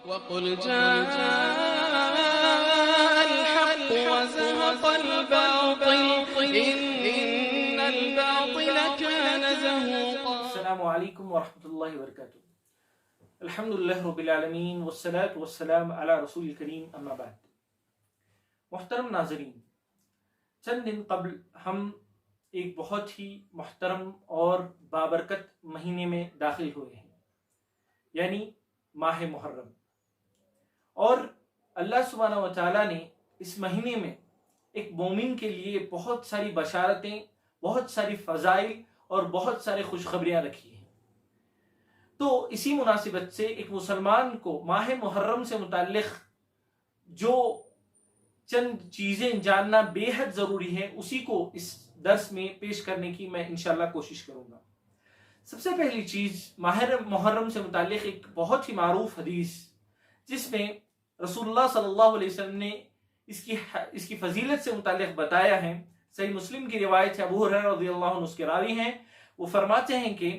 وقل جاء الحق وزهق الباطل إن الباطل كان زهوقا. السلام علیکم ورحمۃ اللہ وبرکاتہ. الحمدللہ رب العالمین والصلاة والسلام علی رسول کریم، اما بعد. محترم ناظرین، چند دن قبل ہم ایک بہت ہی محترم اور بابرکت مہینے میں داخل ہوئے ہیں، یعنی ماہ محرم. اور اللہ سبحانہ و تعالیٰ نے اس مہینے میں ایک مومن کے لیے بہت ساری بشارتیں، بہت ساری فضائل اور بہت سارے خوشخبریاں رکھی ہیں. تو اسی مناسبت سے ایک مسلمان کو ماہ محرم سے متعلق جو چند چیزیں جاننا بے حد ضروری ہے، اسی کو اس درس میں پیش کرنے کی میں انشاءاللہ کوشش کروں گا. سب سے پہلی چیز ماہ محرم سے متعلق ایک بہت ہی معروف حدیث، جس میں رسول اللہ صلی اللہ علیہ وسلم نے اس کی فضیلت سے متعلق بتایا ہے. صحیح مسلم کی روایت ہے، ابو ہریرہ رضی اللہ عنہ اس کے راوی ہیں. وہ فرماتے ہیں کہ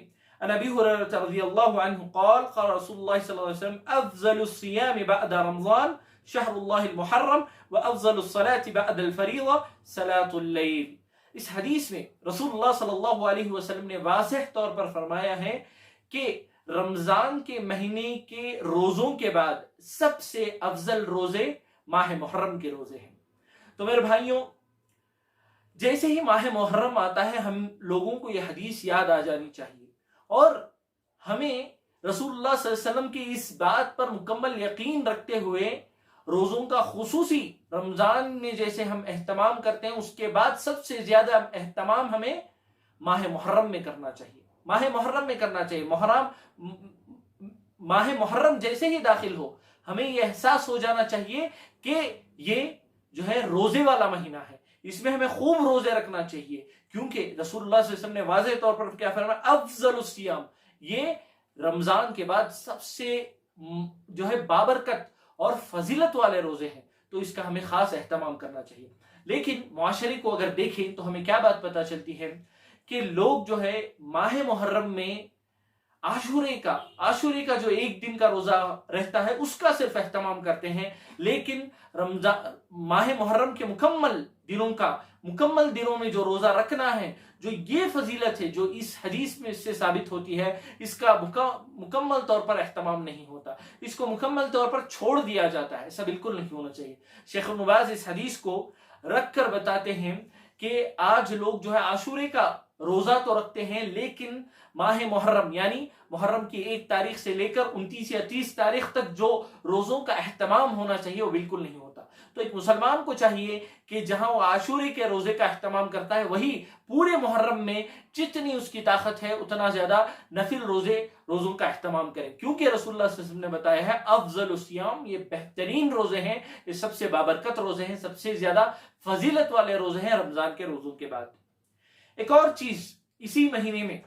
عن ابی ہریرہ رضی اللہ عنہ قال قال رسول اللہ صلی اللہ علیہ وسلم افضل الصيام بعد رمضان شهر الله المحرم وافضل الصلاة بعد الفریضہ صلاة الليل. اس حدیث میں رسول اللہ صلی اللہ علیہ وسلم نے واضح طور پر فرمایا ہے کہ رمضان کے مہینے کے روزوں کے بعد سب سے افضل روزے ماہ محرم کے روزے ہیں. تو میرے بھائیوں، جیسے ہی ماہ محرم آتا ہے ہم لوگوں کو یہ حدیث یاد آ جانی چاہیے، اور ہمیں رسول اللہ صلی اللہ علیہ وسلم کی اس بات پر مکمل یقین رکھتے ہوئے روزوں کا خصوصی رمضان میں جیسے ہم اہتمام کرتے ہیں، اس کے بعد سب سے زیادہ اہتمام ہمیں ماہ محرم میں کرنا چاہیے. ماہ محرم میں کرنا چاہیے. ماہ محرم جیسے ہی داخل ہو ہمیں یہ احساس ہو جانا چاہیے کہ یہ جو ہے روزے والا مہینہ ہے، اس میں ہمیں خوب روزے رکھنا چاہیے، کیونکہ رسول اللہ صلی اللہ علیہ وسلم نے واضح طور پر کیا فرمایا، افضل الصیام، یہ رمضان کے بعد سب سے جو ہے بابرکت اور فضیلت والے روزے ہیں. تو اس کا ہمیں خاص اہتمام کرنا چاہیے. لیکن معاشرے کو اگر دیکھیں تو ہمیں کیا بات پتہ چلتی ہے کہ لوگ جو ہے ماہ محرم میں عاشورے کا جو ایک دن کا روزہ رہتا ہے اس کا صرف اہتمام کرتے ہیں، لیکن ماہ محرم کے مکمل دنوں میں جو روزہ رکھنا ہے، جو یہ فضیلت ہے جو اس حدیث میں اس سے ثابت ہوتی ہے، اس کا مکمل طور پر اہتمام نہیں ہوتا، اس کو مکمل طور پر چھوڑ دیا جاتا ہے. ایسا بالکل نہیں ہونا چاہیے. شیخ ابن باز اس حدیث کو رکھ کر بتاتے ہیں کہ آج لوگ جو ہے عاشورے کا روزہ تو رکھتے ہیں، لیکن ماہ محرم یعنی محرم کی 1 تاریخ سے لے کر 29 یا 30 تاریخ تک جو روزوں کا اہتمام ہونا چاہیے وہ بالکل نہیں ہوتا. تو ایک مسلمان کو چاہیے کہ جہاں وہ عاشورے کے روزے کا اہتمام کرتا ہے، وہی پورے محرم میں جتنی اس کی طاقت ہے اتنا زیادہ نفل روزوں کا اہتمام کرے، کیونکہ رسول اللہ صلی اللہ علیہ وسلم نے بتایا ہے افضل الصیام، یہ بہترین روزے ہیں، یہ سب سے بابرکت روزے ہیں، سب سے زیادہ فضیلت والے روزے ہیں رمضان کے روزوں کے بعد. ایک اور چیز، اسی مہینے میں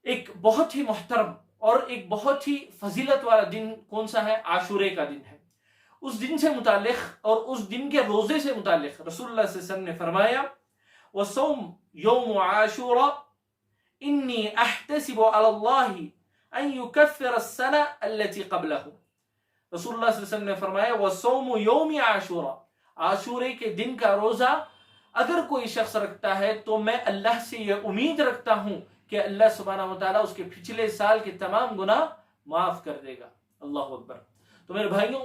ایک بہت ہی محترم اور ایک بہت ہی فضیلت والا دن کون سا ہے؟ عاشورے کا دن ہے. اس دن سے متعلق اور اس دن کے روزے سے متعلق رسول اللہ صلی اللہ علیہ وسلم نے فرمایا، وَصَوْمُ يَوْمُ عَاشُورَ إِنِّي أَحْتَسِبُ عَلَى اللَّهِ أَن يُكَفِّرَ السَّنَةَ الَّتِي قَبْلَهُ. رسول اللہ صلی اللہ علیہ وسلم نے فرمایا، وَصَوْمُ يَوْمِ عَاشُورَ، عاشورے کے دن کا روزہ اگر کوئی شخص رکھتا ہے تو میں اللہ سے یہ امید رکھتا ہوں کہ اللہ سبحانہ و تعالیٰ اس کے پچھلے سال کے تمام گناہ معاف کر دے گا. اللہ اکبر. تو میرے بھائیوں،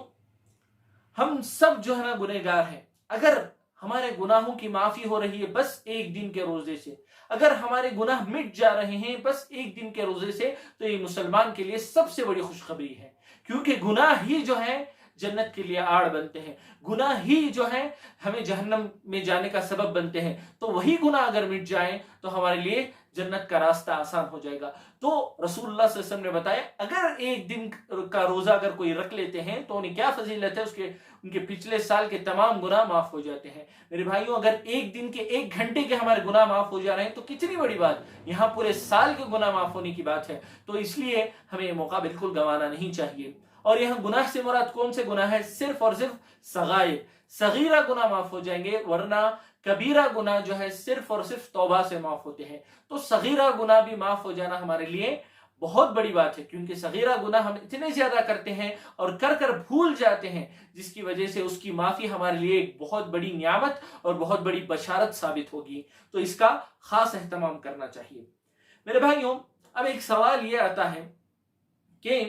ہم سب جو ہے نا گنہگار ہیں. اگر ہمارے گناہوں کی معافی ہو رہی ہے بس ایک دن کے روزے سے، اگر ہمارے گناہ مٹ جا رہے ہیں بس ایک دن کے روزے سے، تو یہ مسلمان کے لیے سب سے بڑی خوشخبری ہے، کیونکہ گناہ ہی جو ہے جنت کے لیے آڑ بنتے ہیں، گناہ ہی جو ہے ہمیں جہنم میں جانے کا سبب بنتے ہیں. تو وہی گناہ اگر مٹ جائیں تو ہمارے لیے جنت کا راستہ آسان ہو جائے گا. تو رسول اللہ صلی اللہ علیہ وسلم نے بتایا اگر ایک دن کا روزہ اگر کوئی رکھ لیتے ہیں تو انہیں کیا فضیلت ہے، ان کے پچھلے سال کے تمام گناہ معاف ہو جاتے ہیں. میرے بھائیوں، اگر ایک دن کے 1 گھنٹے کے ہمارے گناہ معاف ہو جا رہے ہیں تو کتنی بڑی بات، یہاں پورے سال کے گناہ معاف ہونے کی بات ہے. تو اس لیے ہمیں یہ موقع بالکل گنوانا نہیں چاہیے. اور یہاں گناہ سے مراد کون سے گناہ ہے؟ صرف اور صرف صغائر، صغیرہ گناہ معاف ہو جائیں گے، ورنہ کبیرہ گناہ جو ہے صرف اور صرف توبہ سے معاف ہوتے ہیں. تو صغیرہ گناہ بھی معاف ہو جانا ہمارے لیے بہت بڑی بات ہے، کیونکہ صغیرہ گناہ ہم اتنے زیادہ کرتے ہیں اور کر بھول جاتے ہیں، جس کی وجہ سے اس کی معافی ہمارے لیے ایک بہت بڑی نعمت اور بہت بڑی بشارت ثابت ہوگی، تو اس کا خاص اہتمام کرنا چاہیے۔ میرے بھائیوں، اب ایک سوال یہ آتا ہے کہ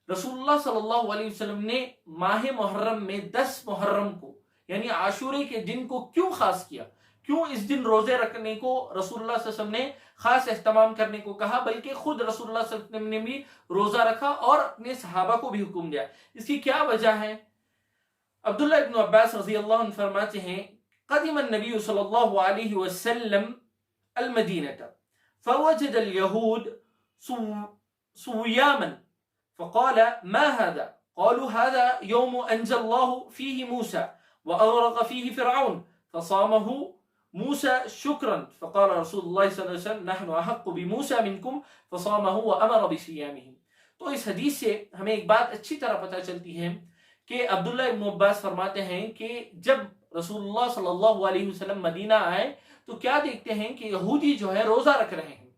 رسول اللہ صلی اللہ علیہ وسلم نے ماہ محرم میں 10 محرم کو یعنی عاشورے کے دن کو کیوں خاص کیا؟ کیوں اس دن روزے رکھنے کو رسول اللہ صلی اللہ علیہ وسلم نے خاص اہتمام کرنے کو کہا، بلکہ خود رسول اللہ صلی اللہ علیہ وسلم نے بھی روزہ رکھا اور اپنے صحابہ کو بھی حکم دیا؟ اس کی کیا وجہ ہے؟ عبداللہ ابن عباس رضی اللہ عنہ فرماتے ہیں، قدم النبی صلی اللہ علیہ وسلم المدینہ فوجد اليهود صویاما فقال ما هذا؟ قالوا هذا يوم أنزل الله فيه موسى وأغرق فيه فرعون فصامه موسى شكرا، فقال رسول الله صلى الله عليه وسلم نحن أحق بموسى منكم فصامه وأمر بصيامه۔ تو اس حدیث سے ہمیں ایک بات اچھی طرح پتہ چلتی ہے کہ عبداللہ ابن عباس فرماتے ہیں کہ جب رسول اللہ صلی اللہ علیہ وسلم مدینہ آئے تو کیا دیکھتے ہیں کہ یہودی جو ہے روزہ رکھ رہے ہیں،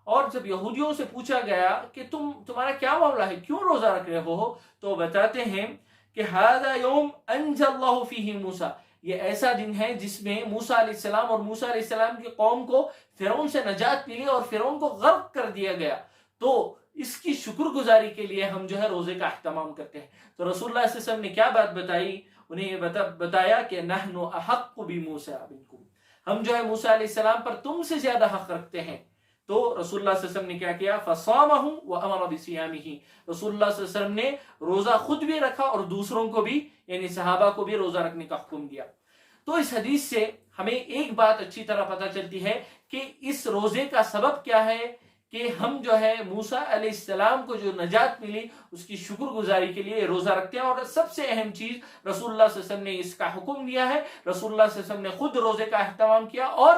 اور جب یہودیوں سے پوچھا گیا کہ تمہارا کیا معاملہ ہے، کیوں روزہ رکھ رہے ہو، تو بتاتے ہیں کہ هذا يوم انزل الله فيه موسى، یہ ایسا دن ہے جس میں موسیٰ علیہ السلام اور موسیٰ علیہ السلام کی قوم کو فرعون سے نجات ملی اور فرعون کو غرق کر دیا گیا، تو اس کی شکر گزاری کے لیے ہم جو ہے روزے کا اہتمام کرتے ہیں۔ تو رسول اللہ صلی اللہ علیہ وسلم نے کیا بات بتائی؟ انہیں یہ بتایا کہ نحن احق بموسیٰ منکم، ہم جو ہے موسیٰ علیہ السلام پر تم سے زیادہ حق رکھتے ہیں۔ تو رسول اللہ صلی اللہ علیہ وسلم نے کیا کیا؟ فصامہ وامر بصیامہ، رسول اللہ صلی اللہ علیہ وسلم نے روزہ خود بھی رکھا اور دوسروں کو بھی یعنی صحابہ کو بھی روزہ رکھنے کا حکم دیا۔ تو اس حدیث سے ہمیں ایک بات اچھی طرح پتہ چلتی ہے کہ اس روزے کا سبب کیا ہے کہ ہم جو ہے موسیٰ علیہ السلام کو جو نجات ملی اس کی شکر گزاری کے لیے روزہ رکھتے ہیں، اور سب سے اہم چیز رسول اللہ صلی اللہ علیہ وسلم نے اس کا حکم دیا ہے، رسول اللہ صلی اللہ علیہ وسلم نے خود روزے کا اہتمام کیا اور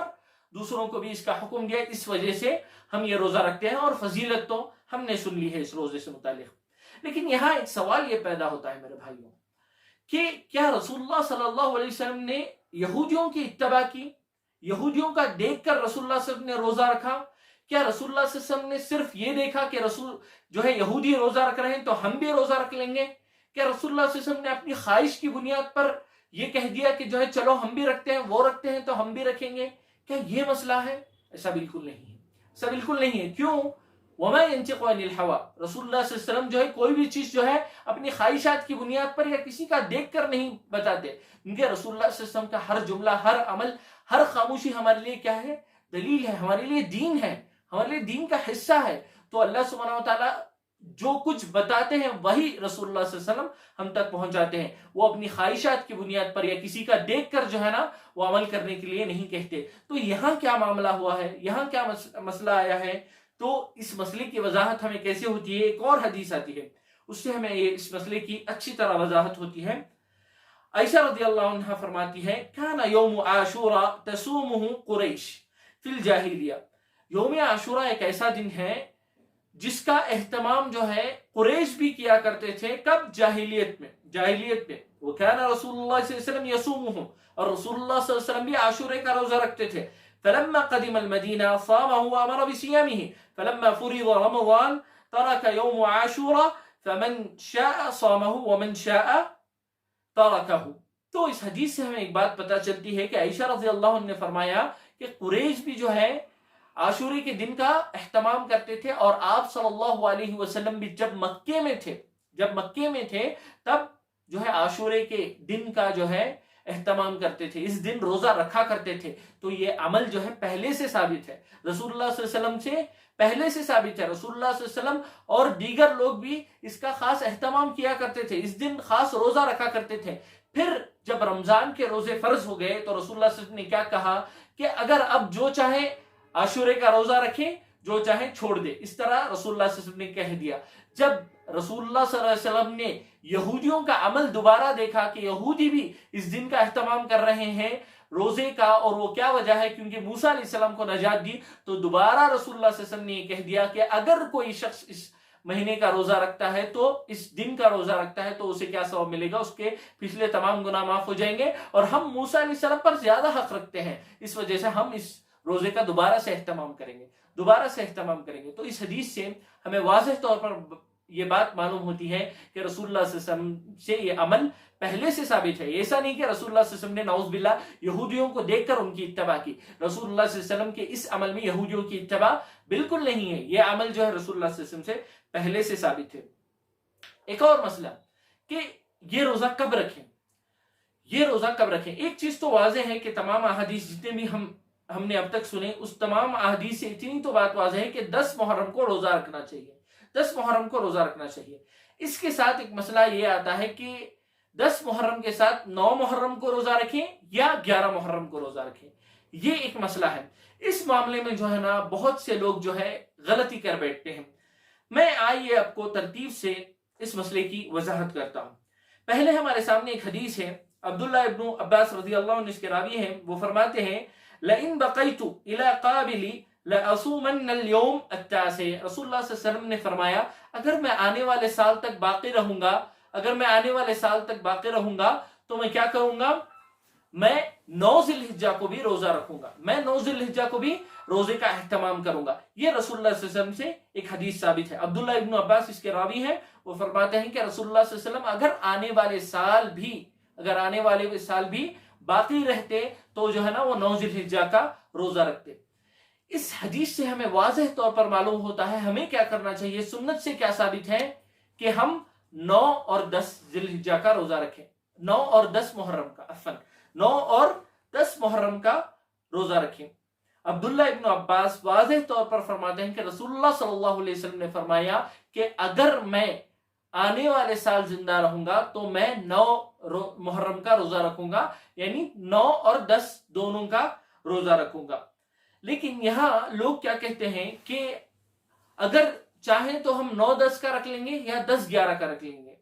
دوسروں کو بھی اس کا حکم دیا، اس وجہ سے ہم یہ روزہ رکھتے ہیں، اور فضیلت تو ہم نے سن لی ہے اس روزے سے متعلق۔ لیکن یہاں ایک سوال یہ پیدا ہوتا ہے میرے بھائیوں کہ کیا رسول اللہ صلی اللہ علیہ وسلم نے یہودیوں کی اتباع کی، یہودیوں کا دیکھ کر رسول اللہ صلی اللہ علیہ وسلم نے روزہ رکھا؟ کیا رسول اللہ صلی اللہ علیہ وسلم نے صرف یہ دیکھا کہ رسول جو ہے یہودی روزہ رکھ رہے ہیں تو ہم بھی روزہ رکھ لیں گے؟ کیا رسول اللہ صلی اللہ علیہ وسلم نے اپنی خواہش کی بنیاد پر یہ کہہ دیا کہ جو ہے چلو ہم بھی رکھتے ہیں، وہ رکھتے ہیں تو ہم بھی رکھیں گے؟ کیا یہ مسئلہ ہے؟ ایسا بالکل نہیں ہے، ایسا بالکل نہیں ہے۔ کیوں؟ وما ينطق عن الهوى، رسول اللہ صلی اللہ علیہ وسلم جو ہے کوئی بھی چیز جو ہے اپنی خواہشات کی بنیاد پر یا کسی کا دیکھ کر نہیں بتاتے، کیونکہ رسول اللہ صلی اللہ علیہ وسلم کا ہر جملہ، ہر عمل، ہر خاموشی ہمارے لیے کیا ہے؟ دلیل ہے، ہمارے لیے دین ہے، ہمارے لیے دین کا حصہ ہے۔ تو اللہ سبحانہ وتعالی جو کچھ بتاتے ہیں وہی رسول اللہ صلی اللہ علیہ وسلم ہم تک پہنچاتے ہیں، وہ اپنی خواہشات کی بنیاد پر یا کسی کا دیکھ کر جو ہے نا وہ عمل کرنے کے لیے نہیں کہتے۔ تو یہاں کیا معاملہ ہوا ہے، یہاں کیا مسئلہ آیا ہے؟ تو اس مسئلے کی وضاحت ہمیں کیسے ہوتی ہے؟ ایک اور حدیث آتی ہے، اس سے ہمیں اس مسئلے کی اچھی طرح وضاحت ہوتی ہے۔ عائشہ رضی اللہ عنہا فرماتی ہے کان یوم عاشوراء تصومہ قریش فی الجاہلیہ، یوم عاشوراء ایک ایسا دن ہے جس کا اہتمام جو ہے قریش بھی کیا کرتے تھے، کب؟ جاہلیت میں، جاہلیت میں۔ وکان رسول اللہ صلی اللہ علیہ وسلم یصومہ، اور رسول اللہ صلی اللہ علیہ وسلم بھی عاشورے کا روزہ رکھتے تھے۔ فلما قدم المدینہ صامہ وامر بصیامہ، فلما فرض رمضان ترک یوم عاشوراء فمن شاء صامہ ومن شاء ترکہ۔ تو اس حدیث سے ہمیں ایک بات پتہ چلتی ہے کہ عائشہ رضی اللہ عنہ نے فرمایا کہ قریش بھی جو ہے عاشورے کے دن کا اہتمام کرتے تھے، اور آپ صلی اللہ علیہ وسلم بھی جب مکے میں تھے تب جو ہے عاشورے کے دن کا جو ہے اہتمام کرتے تھے، اس دن روزہ رکھا کرتے تھے۔ تو یہ عمل جو ہے پہلے سے ثابت ہے، رسول اللہ صلی اللہ علیہ وسلم سے پہلے سے ثابت ہے، رسول اللہ صلی اللہ علیہ وسلم اور دیگر لوگ بھی اس کا خاص اہتمام کیا کرتے تھے، اس دن خاص روزہ رکھا کرتے تھے۔ پھر جب رمضان کے روزے فرض ہو گئے تو رسول اللہ صلی اللہ علیہ وسلم نے کیا کہا کہ اگر اب جو چاہے عاشورے کا روزہ رکھیں، جو چاہے چھوڑ دے، اس طرح رسول اللہ صلی اللہ علیہ وسلم نے کہہ دیا۔ جب رسول اللہ صلی اللہ علیہ وسلم نے یہودیوں کا عمل دوبارہ دیکھا کہ یہودی بھی اس دن کا اہتمام کر رہے ہیں روزے کا، اور وہ کیا وجہ ہے؟ کیونکہ موسیٰ علیہ السلام کو نجات دی، تو دوبارہ رسول اللہ صلی اللہ علیہ وسلم نے یہ کہہ دیا کہ اگر کوئی شخص اس مہینے کا روزہ رکھتا ہے تو اس دن کا روزہ رکھتا ہے تو اسے کیا ثواب ملے گا؟ اس کے پچھلے تمام گناہ معاف ہو جائیں گے، اور ہم موسیٰ علیہ السلام پر زیادہ حق رکھتے ہیں، اس وجہ سے ہم اس روزے کا دوبارہ سے اہتمام کریں گے۔ دوبارہ سے اہتمام کریں گے۔ تو اس حدیث سے ہمیں واضح طور پر یہ بات معلوم ہوتی ہے کہ رسول اللہ صلی اللہ علیہ وسلم سے یہ عمل پہلے سے ثابت ہے۔ ایسا نہیں کہ رسول اللہ صلی اللہ علیہ وسلم نے نعوذ باللہ یہودیوں کو دیکھ کر ان کی اتباع کی۔ رسول اللہ صلی اللہ علیہ وسلم کے اس عمل میں یہودیوں کی اتباع بالکل نہیں ہے، یہ عمل جو ہے رسول اللہ صلی اللہ علیہ وسلم سے پہلے سے ثابت ہے۔ ایک اور مسئلہ کہ یہ روزہ کب رکھیں، یہ روزہ کب رکھیں۔ ایک چیز تو واضح ہے کہ تمام احادیث جتنے بھی ہم نے اب تک سنے، اس تمام احادیث سے اتنی تو بات واضح ہے کہ 10 محرم کو روزہ رکھنا چاہیے، 10 محرم کو روزہ رکھنا چاہیے۔ اس کے ساتھ ایک مسئلہ یہ آتا ہے کہ 10 محرم کے ساتھ 9 محرم کو روزہ رکھیں یا 11 محرم کو روزہ رکھیں، یہ ایک مسئلہ ہے۔ اس معاملے میں جو ہے نا بہت سے لوگ جو ہے غلطی کر بیٹھتے ہیں۔ میں آئیے آپ کو ترتیب سے اس مسئلے کی وضاحت کرتا ہوں۔ پہلے ہمارے سامنے ایک حدیث ہے، عبداللہ ابن عباس رضی اللہ عنہ اس کے راوی ہیں، وہ فرماتے ہیں لَإِن بَقَيْتُ إِلَىٰ قَابِلِ لَأَصُومَنَّ الْيَوْمَ التَّاسِعَ۔ رسول اللہ صلی اللہ علیہ وسلم نے فرمایا اگر میں آنے والے سال تک باقی رہوں گا، اگر میں آنے والے سال تک باقی رہوں گا تو میں کیا کروں گا، میں 9 ذی الحجہ کو بھی روزہ رکھوں گا، میں 9 ذی الحجہ کو بھی روزے کا اہتمام کروں گا۔ یہ رسول اللہ صلی اللہ علیہ وسلم سے ایک حدیث ثابت ہے۔ عبداللہ ابن عباس اس کے راوی ہیں، وہ فرماتے ہیں کہ رسول اللہ صلی اللہ علیہ وسلم اگر آنے والے سال بھی باقی رہتے تو جو ہے نا وہ 9 ذی الحجہ کا روزہ رکھتے۔ اس حدیث سے ہمیں واضح طور پر معلوم ہوتا ہے ہمیں کیا کرنا چاہیے، سنت سے کیا ثابت ہے کہ ہم 9 اور 10 ذی الحجہ کا روزہ رکھیں، 9 اور 10 محرم کا، 9 اور 10 محرم کا روزہ رکھیں۔ عبداللہ ابن عباس واضح طور پر فرماتے ہیں کہ رسول اللہ صلی اللہ علیہ وسلم نے فرمایا کہ اگر میں آنے والے سال زندہ رہوں گا تو میں 9 محرم کا روزہ رکھوں گا، یعنی 9 اور 10 دونوں کا روزہ رکھوں گا۔ لیکن یہاں لوگ کیا کہتے ہیں کہ اگر چاہیں تو ہم 9-10 کا رکھ لیں گے یا 10-11 کا رکھ لیں گے۔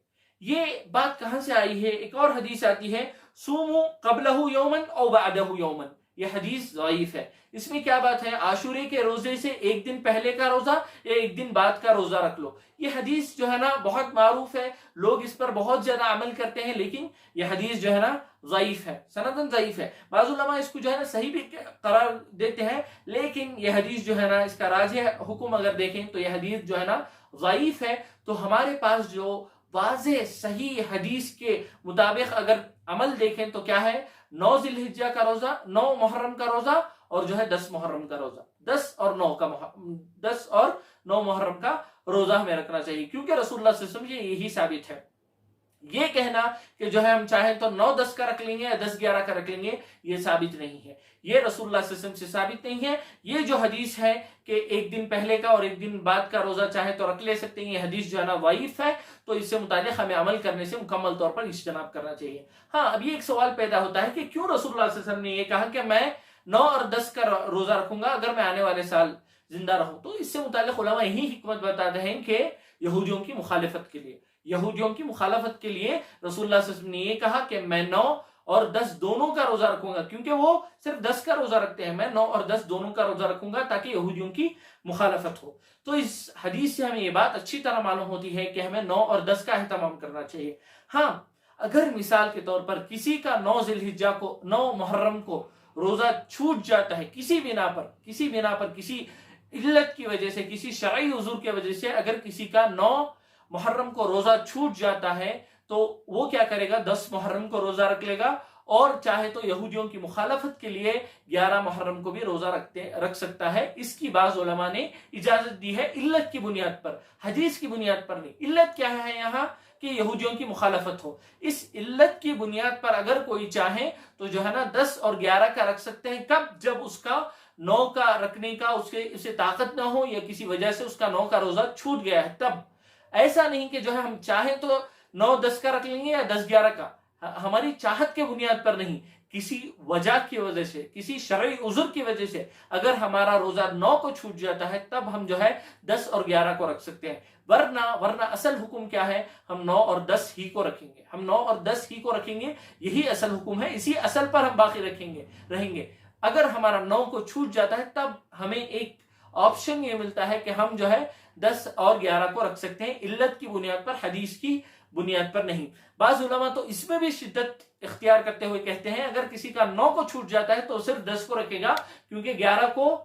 یہ بات کہاں سے آئی ہے؟ ایک اور حدیث آتی ہے سومو قبلہ یومن او بعدہ یومن، یہ حدیث ضعیف ہے۔ اس میں کیا بات ہے، عاشورے کے روزے سے ایک دن پہلے کا روزہ یا ایک دن بعد کا روزہ رکھ لو۔ یہ حدیث جو ہے نا بہت معروف ہے، لوگ اس پر بہت زیادہ عمل کرتے ہیں، لیکن یہ حدیث جو ہے نا ضعیف ہے، سندن ضعیف ہے۔ بعض علماء اس کو جو ہے نا صحیح بھی قرار دیتے ہیں، لیکن یہ حدیث جو ہے نا اس کا راجح حکم اگر دیکھیں تو یہ حدیث جو ہے نا ضعیف ہے۔ تو ہمارے پاس جو واضح صحیح حدیث کے مطابق اگر عمل دیکھیں تو کیا ہے، 9 ذی الحجہ کا روزہ، 9 محرم کا روزہ اور جو ہے 10 محرم کا روزہ، 10 اور 9 محرم کا روزہ ہمیں رکھنا چاہیے، کیونکہ رسول اللہ صلی اللہ علیہ وسلم سے یہی ثابت ہے۔ یہ کہنا کہ جو ہے ہم چاہیں تو 9-10 کا رکھ لیں گے یا 10-11 کا رکھ لیں گے، یہ ثابت نہیں ہے، یہ رسول اللہ صلی اللہ علیہ وسلم سے ثابت نہیں ہے۔ یہ جو حدیث ہے کہ ایک دن پہلے کا اور ایک دن بعد کا روزہ چاہے تو رکھ لے سکتے ہیں، یہ حدیث جو ہے نا ضعیف ہے، تو اس سے متعلق ہمیں عمل کرنے سے مکمل طور پر اجتناب کرنا چاہیے۔ ہاں، اب یہ ایک سوال پیدا ہوتا ہے کہ کیوں رسول اللہ صلی اللہ علیہ وسلم نے یہ کہا کہ میں 9 اور 10 کا روزہ رکھوں گا اگر میں آنے والے سال زندہ رہوں؟ تو اس سے متعلق علماء یہی حکمت بتاتے ہیں کہ یہودیوں کی مخالفت کے لیے، یہودیوں کی مخالفت کے لیے رسول اللہ صلی اللہ علیہ وسلم نے یہ کہا کہ میں 9 اور 10 دونوں کا روزہ رکھوں گا، کیونکہ وہ صرف 10 کا روزہ رکھتے ہیں، میں 9 اور 10 دونوں کا روزہ رکھوں گا تاکہ یہودیوں کی مخالفت ہو۔ تو اس حدیث سے ہمیں یہ بات اچھی طرح معلوم ہوتی ہے کہ ہمیں 9 اور 10 کا اہتمام کرنا چاہیے۔ ہاں، اگر مثال کے طور پر کسی کا 9 ذی الحجہ کو، 9 محرم کو روزہ چھوٹ جاتا ہے کسی بنا پر کسی علت کی وجہ سے، کسی شرعی عذر کی وجہ سے، اگر کسی کا 9 محرم کو روزہ چھوٹ جاتا ہے تو وہ کیا کرے گا، 10 محرم کو روزہ رکھ لے گا، اور چاہے تو یہودیوں کی مخالفت کے لیے 11 محرم کو بھی روزہ رکھ سکتا ہے۔ اس کی بعض علماء نے اجازت دی ہے علت کی بنیاد پر، حدیث کی بنیاد پر نہیں۔ علت کیا ہے یہاں کہ یہودیوں کی مخالفت ہو، اس علت کی بنیاد پر اگر کوئی چاہے تو جو ہے نا 10 اور 11 کا رکھ سکتے ہیں۔ کب؟ جب اس کا 9 کا رکھنے کا اسے طاقت نہ ہو یا کسی وجہ سے اس کا 9 کا روزہ چھوٹ گیا ہے، تب۔ ایسا نہیں کہ جو ہے ہم چاہیں تو 9-10 کا رکھ لیں گے یا 10-11 کا، ہماری چاہت کے بنیاد پر نہیں، کسی وجہ کی وجہ سے، کسی شرعی عذر کی وجہ سے اگر ہمارا روزہ 9 کو چھوٹ جاتا ہے تب ہم جو ہے 10 اور 11 کو رکھ سکتے ہیں، ورنہ اصل حکم کیا ہے، ہم 9 اور 10 ہی کو رکھیں گے، ہم 9 اور 10 ہی کو رکھیں گے، یہی اصل حکم ہے، اسی اصل پر ہم باقی رہیں گے۔ اگر ہمارا 9 کو چھوٹ جاتا ہے تب ہمیں ایک آپشن یہ ملتا ہے کہ ہم جو ہے 10 اور 11 کو رکھ سکتے ہیں، علت کی بنیاد پر، حدیث کی بنیاد پر نہیں۔ بعض علماء تو اس میں بھی شدت اختیار کرتے ہوئے کہتے ہیں اگر کسی کا 9 کو چھوٹ جاتا ہے تو صرف 10 کو رکھے گا، کیونکہ 11 کو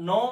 9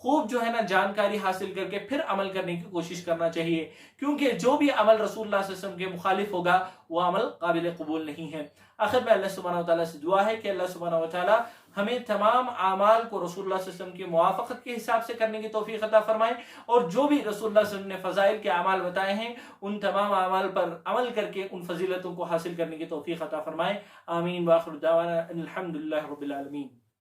خوب جو ہے نا جانکاری حاصل کر کے پھر عمل کرنے کی کوشش کرنا چاہیے، کیونکہ جو بھی عمل رسول اللہ صلی اللہ علیہ وسلم کے مخالف ہوگا وہ عمل قابل قبول نہیں ہے۔ آخر میں اللہ سبحانہ وتعالیٰ سے دعا ہے کہ اللہ سبحانہ وتعالیٰ ہمیں تمام اعمال کو رسول اللہ صلی اللہ علیہ وسلم کی موافقت کے حساب سے کرنے کی توفیق عطا فرمائے، اور جو بھی رسول اللہ صلی اللہ علیہ وسلم نے فضائل کے اعمال بتائے ہیں ان تمام اعمال پر عمل کر کے ان فضیلتوں کو حاصل کرنے کی توفیق عطا فرمائے۔ آمین۔ وآخر دعوانا ان الحمد للہ رب العالمین۔